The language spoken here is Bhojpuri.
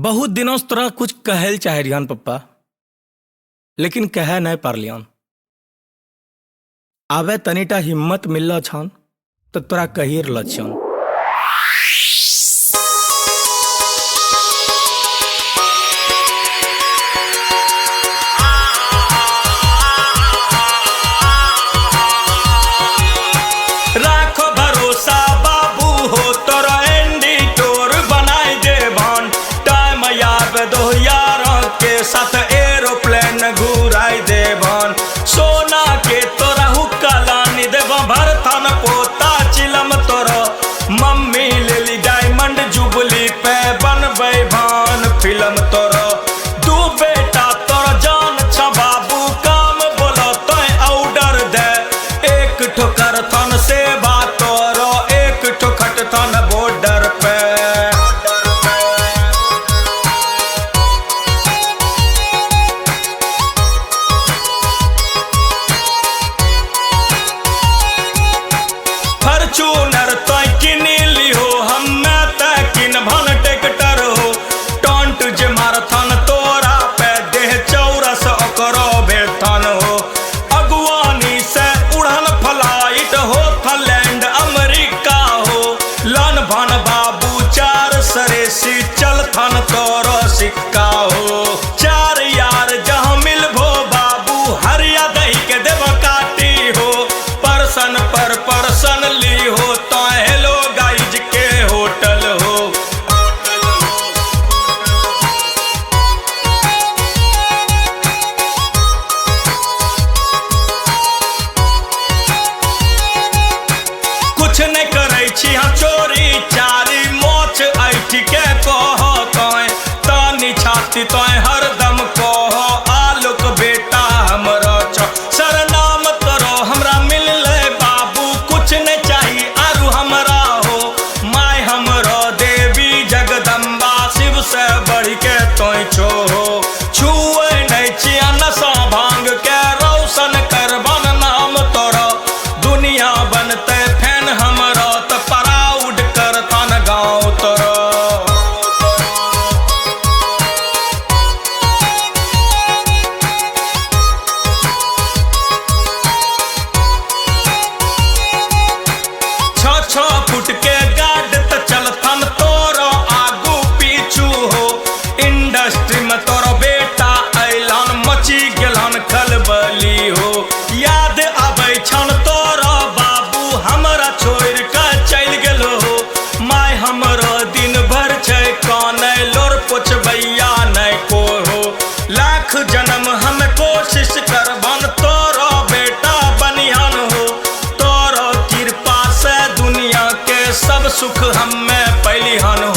बहुत दिनों से तोरा कुछ कहल चाहे रियान पप्पा, लेकिन कह नहीं पारलियन। आवे तनिटा हिम्मत मिलल छन तो तोरा कही रहल छन। राखो भरोसा बाबू हो तोरा एंडी टोर बनाई देवन। टाइम याद दो यारों के साथ एरोप्लेन घुराई देवन। सोना के तोरा हुक्का लानी देव भरथन पोता चिलम तोरा मम्मी लेली डायमंड जुबली पे बनबै भान फिल्म तोरा। दू बेटा तोरा जान छ बाबू काम बोलो तो ऑर्डर दे। एक ठोकर थन से बात तोरो एक ठोखट थन बॉर्डर पे। फॉर्च्यूनर तो किनी लिहो हमें त किन भन ट्रैक्टर हो। टॉन्ट जे मारथन तोरा पे देह चौरस ओकरो बेथन हो। अगुवानी से उड़न फ्लाइट हो थाईलैंड अमेरिका हो। लन भन बाबू चार सरेसी चलथन तोरो सिक्का हो। चार यार जहाँ मिलभो बाबू हरिया दही के देव काटी हो। परसन पर परसन ली हो तो हेलो गाइज के होटल हो। कुछ नहीं करे छी हम चोरी चारी मोछ ऐठी के कहो तोय तानी छाती तोय हरदम कहो आलोक बेटा हमरो छ। सरनाम तोरो हमरा मिल ले बाबू कुछ नहीं चाहिए आरु हमरा हो। माय हमरो देवी जगदम्बा शिव से बढ़ के तोय छो हो। छुए नहीं छिया नशा भांग के रोशन करबन नाम तोरो। दुनिया बनते फैन हमरो त प्राउड करथन गाँव तोरो। छो फुट के गाड त चलथन तोरो आगू पीछू हो। इंडस्ट्री में तोरो बेटा ऐलान मची गेलन खलबली हो। याद आबै छन तोरो बाबू हमरा छोड़ के चल गेलो हो। माय हमरो दिन भर छै काने लोर पोछबैया नहीं को हो। लाख जन्म हम कोशिश करबन तोरो बेटा बनियान हो। तोरो कृपा से दुनिया के सब सुख हमें पैलिहन हो।